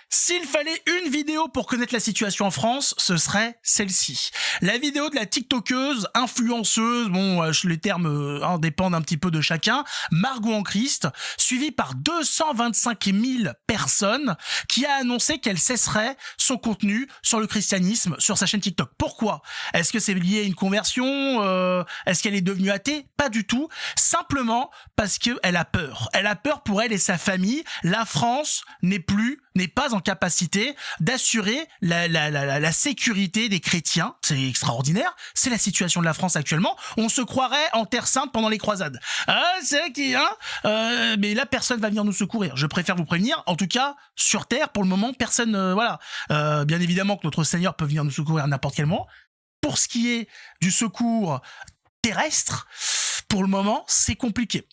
S'il fallait une vidéo pour connaître la situation en France, ce serait celle-ci. La vidéo de la TikTokeuse, influenceuse, les termes dépendent un petit peu de chacun, Margot en Christ, suivie par 225 000 personnes, qui a annoncé qu'elle cesserait son contenu sur le christianisme sur sa chaîne TikTok. Pourquoi ? Est-ce que c'est lié à une conversion ? Est-ce qu'elle est devenue athée ? Pas du tout. Simplement parce qu'elle a peur. Elle a peur pour elle et sa famille. La France n'est pas en capacité d'assurer la sécurité des chrétiens. C'est extraordinaire. C'est la situation de la France actuellement. On se croirait en Terre Sainte pendant les croisades. Ah, c'est qui, hein ? Mais là, personne va venir nous secourir. Je préfère vous prévenir. En tout cas, sur Terre, pour le moment, personne, bien évidemment que notre Seigneur peut venir nous secourir à n'importe quel moment. Pour ce qui est du secours terrestre, pour le moment, c'est compliqué.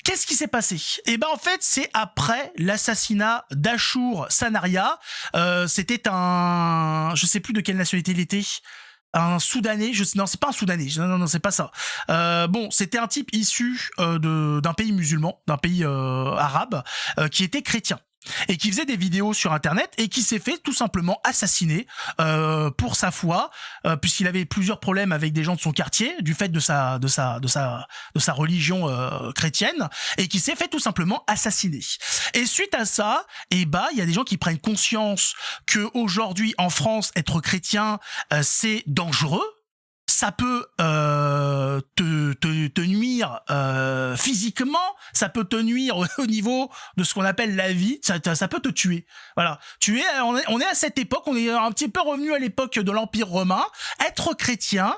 Qu'est-ce qui s'est passé ? En fait, c'est après l'assassinat d'Achour Sanaria. C'était je sais plus de quelle nationalité il était. Un Soudanais, non, c'est pas un Soudanais, non, c'est pas ça. C'était un type issu d'un pays musulman, d'un pays arabe, qui était chrétien et qui faisait des vidéos sur internet et qui s'est fait tout simplement assassiner pour sa foi, puisqu'il avait plusieurs problèmes avec des gens de son quartier du fait de sa religion chrétienne, et qui s'est fait tout simplement assassiner. Et suite à ça, il y a des gens qui prennent conscience que aujourd'hui en France, être chrétien c'est dangereux. Ça peut te nuire physiquement, ça peut te nuire au niveau de ce qu'on appelle la vie, ça peut te tuer. Voilà, on est à cette époque, on est un petit peu revenu à l'époque de l'Empire romain. Être chrétien,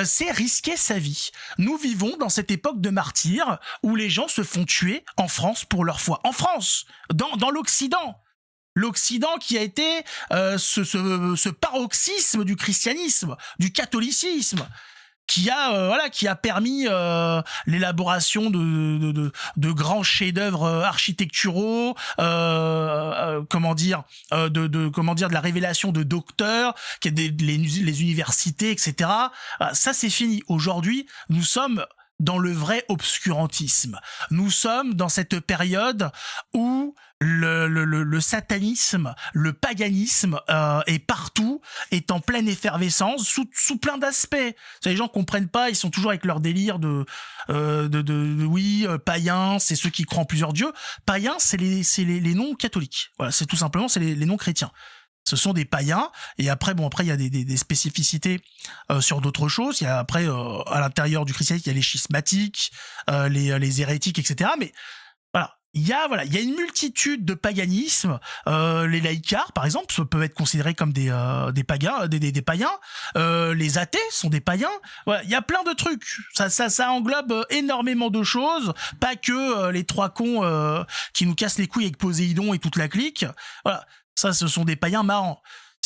c'est risquer sa vie. Nous vivons dans cette époque de martyrs où les gens se font tuer en France pour leur foi. En France, dans l'Occident. L'Occident qui a été ce paroxysme du christianisme, du catholicisme, qui a permis l'élaboration de grands chefs-d'œuvre architecturaux, de la révélation de docteurs, les universités, etc. Ça c'est fini. Aujourd'hui, nous sommes dans le vrai obscurantisme. Nous sommes dans cette période où le satanisme, le paganisme est partout, est en pleine effervescence, sous plein d'aspects. Les gens comprennent pas, ils sont toujours avec leur délire païens, c'est ceux qui croient en plusieurs dieux. Païens, c'est les non catholiques. Voilà, c'est tout simplement, c'est les non chrétiens. Ce sont des païens, et après il y a des spécificités sur d'autres choses. Il y a après à l'intérieur du christianisme, il y a les schismatiques, les hérétiques, etc. Mais il y a une multitude de paganismes. Les laïcars, par exemple, peuvent être considérés comme des païens. Des païens. Les athées sont des païens. Voilà, il y a plein de trucs. Ça englobe énormément de choses. Pas que les trois cons qui nous cassent les couilles avec Poséidon et toute la clique. Voilà. Ça, ce sont des païens marrants.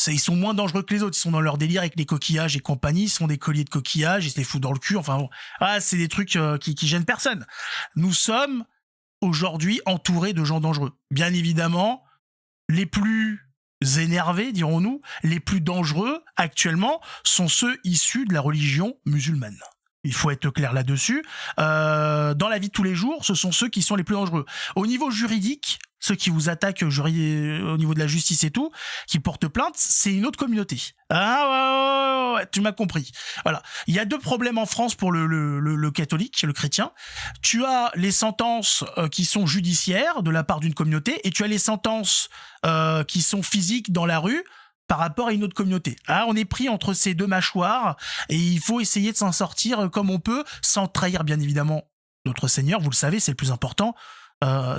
Ils sont moins dangereux que les autres. Ils sont dans leur délire avec les coquillages et compagnie. Ils se font des colliers de coquillages. Ils se les foutent dans le cul. Enfin bon. C'est des trucs qui gênent personne. Nous sommes aujourd'hui entourés de gens dangereux. Bien évidemment, les plus énervés, dirons-nous, les plus dangereux actuellement sont ceux issus de la religion musulmane. Il faut être clair là-dessus. Dans la vie de tous les jours, ce sont ceux qui sont les plus dangereux. Au niveau juridique, ceux qui vous attaquent au niveau de la justice et tout, qui portent plainte, c'est une autre communauté. Ouais, tu m'as compris. Voilà. Il y a deux problèmes en France pour le catholique, le chrétien. Tu as les sentences qui sont judiciaires de la part d'une communauté, et tu as les sentences qui sont physiques dans la rue par rapport à une autre communauté. On est pris entre ces deux mâchoires, et il faut essayer de s'en sortir comme on peut, sans trahir bien évidemment notre Seigneur. Vous le savez, c'est le plus important.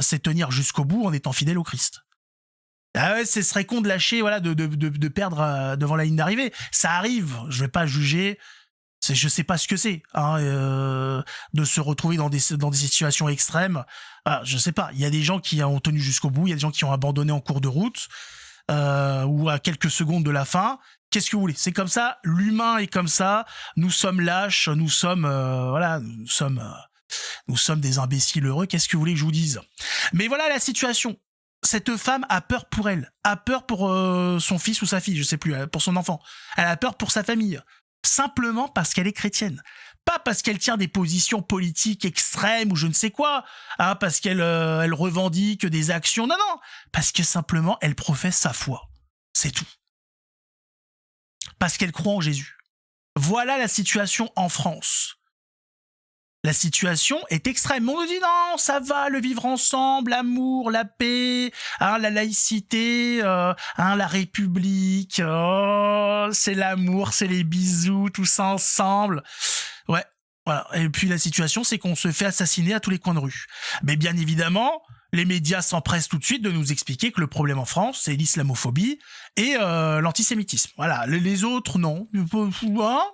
C'est tenir jusqu'au bout en étant fidèle au Christ. Ce serait con de lâcher, de perdre devant la ligne d'arrivée. Ça arrive, je vais pas juger. Je sais pas ce que c'est, de se retrouver dans des situations extrêmes. Je sais pas. Il y a des gens qui ont tenu jusqu'au bout, il y a des gens qui ont abandonné en cours de route, ou à quelques secondes de la fin. Qu'est-ce que vous voulez ? C'est comme ça. L'humain est comme ça. Nous sommes lâches. Nous sommes des imbéciles heureux, qu'est-ce que vous voulez que je vous dise ? Mais voilà la situation. Cette femme a peur pour elle, a peur pour son fils ou sa fille, je sais plus, pour son enfant. Elle a peur pour sa famille, simplement parce qu'elle est chrétienne. Pas parce qu'elle tient des positions politiques extrêmes ou je ne sais quoi, hein, parce qu'elle elle revendique des actions. Non, non, parce que simplement elle professe sa foi. C'est tout. Parce qu'elle croit en Jésus. Voilà la situation en France. La situation est extrême. On nous dit non, ça va, le vivre ensemble, l'amour, la paix, hein, la laïcité, hein, la République, oh, c'est l'amour, c'est les bisous, tout ça ensemble. Ouais, voilà. Et puis la situation, c'est qu'on se fait assassiner à tous les coins de rue. Mais bien évidemment, les médias s'empressent tout de suite de nous expliquer que le problème en France, c'est l'islamophobie et l'antisémitisme. Voilà, les autres, non. Hein,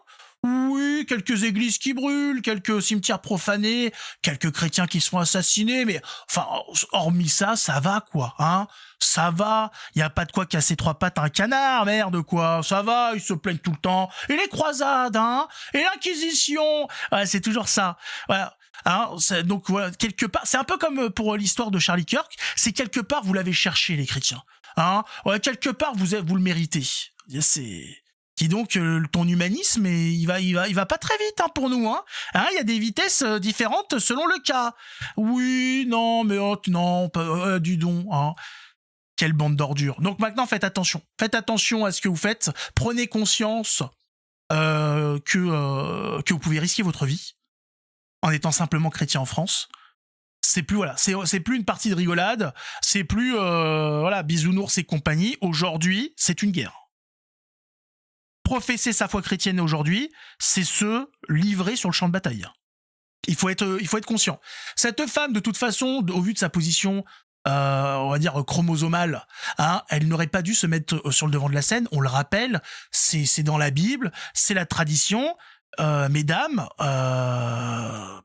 oui, quelques églises qui brûlent, quelques cimetières profanés, quelques chrétiens qui se font assassiner, mais enfin, hormis ça, ça va quoi, hein? Ça va, y a pas de quoi casser trois pattes à un canard, merde quoi, ça va, ils se plaignent tout le temps. Et les croisades, hein? Et l'Inquisition, ouais, c'est toujours ça. Voilà. Hein, donc voilà, quelque part, c'est un peu comme pour l'histoire de Charlie Kirk, c'est quelque part vous l'avez cherché les chrétiens, hein? Ouais, quelque part vous le méritez. C'est Dis donc, ton humanisme, il va pas très vite hein, pour nous. Hein, il y a des vitesses différentes selon le cas. Oui, non, mais non, dis donc. Hein. Quelle bande d'ordures. Donc maintenant, faites attention. Faites attention à ce que vous faites. Prenez conscience que vous pouvez risquer votre vie en étant simplement chrétien en France. C'est plus voilà, c'est plus une partie de rigolade. C'est plus voilà bisounours et compagnie. Aujourd'hui, c'est une guerre. Professer sa foi chrétienne aujourd'hui, c'est se livrer sur le champ de bataille. Il faut être conscient. Cette femme, de toute façon, au vu de sa position, on va dire chromosomal, hein, elle n'aurait pas dû se mettre sur le devant de la scène. On le rappelle, c'est dans la Bible, c'est la tradition. Mesdames,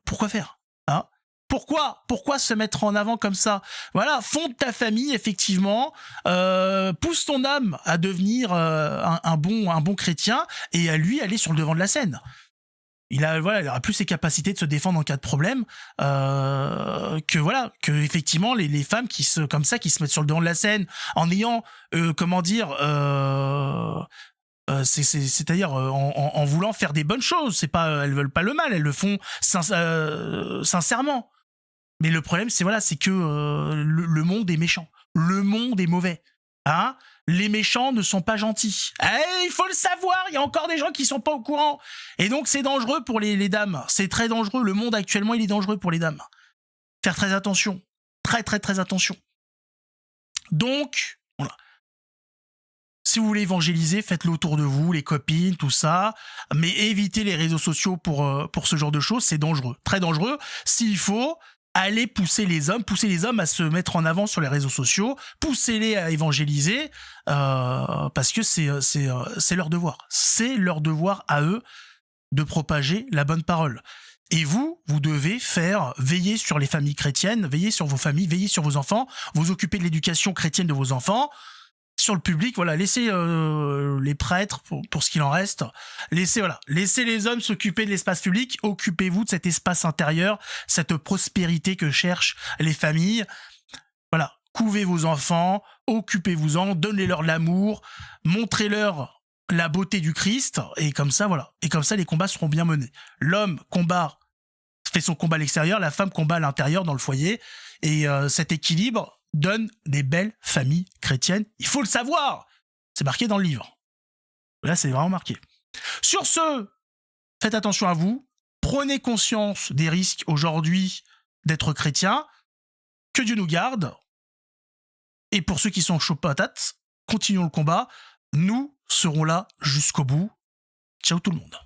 pourquoi faire, hein? Pourquoi se mettre en avant comme ça? Voilà, fonde ta famille effectivement, pousse ton âme à devenir un bon chrétien et à lui aller sur le devant de la scène. Il aura plus ses capacités de se défendre en cas de problème que effectivement les femmes qui se mettent sur le devant de la scène en ayant c'est-à-dire en voulant faire des bonnes choses. C'est pas, elles veulent pas le mal, elles le font sincèrement. Mais le problème, c'est que le monde est méchant. Le monde est mauvais. Hein? Les méchants ne sont pas gentils. Il faut le savoir, il y a encore des gens qui sont pas au courant. Et donc, c'est dangereux pour les dames. C'est très dangereux. Le monde, actuellement, il est dangereux pour les dames. Faire très attention. Très, très, très attention. Donc, voilà. Si vous voulez évangéliser, faites-le autour de vous, les copines, tout ça. Mais évitez les réseaux sociaux pour ce genre de choses. C'est dangereux. Très dangereux. S'il faut... allez pousser les hommes à se mettre en avant sur les réseaux sociaux, poussez-les à évangéliser, parce que c'est leur devoir. C'est leur devoir à eux de propager la bonne parole. Et vous devez veiller sur les familles chrétiennes, veiller sur vos familles, veiller sur vos enfants, vous occuper de l'éducation chrétienne de vos enfants. Sur le public, voilà, laissez les prêtres pour ce qu'il en reste. Laissez les hommes s'occuper de l'espace public. Occupez-vous de cet espace intérieur, cette prospérité que cherchent les familles. Voilà, couvez vos enfants, occupez-vous-en, donnez-leur l'amour, montrez-leur la beauté du Christ, et comme ça, voilà. Et comme ça, les combats seront bien menés. L'homme fait son combat à l'extérieur, la femme combat à l'intérieur dans le foyer, et cet équilibre donne des belles familles chrétiennes. Il faut le savoir. C'est marqué dans le livre. Là, c'est vraiment marqué. Sur ce, faites attention à vous. Prenez conscience des risques aujourd'hui d'être chrétien. Que Dieu nous garde. Et pour ceux qui sont chauds patates, continuons le combat. Nous serons là jusqu'au bout. Ciao tout le monde.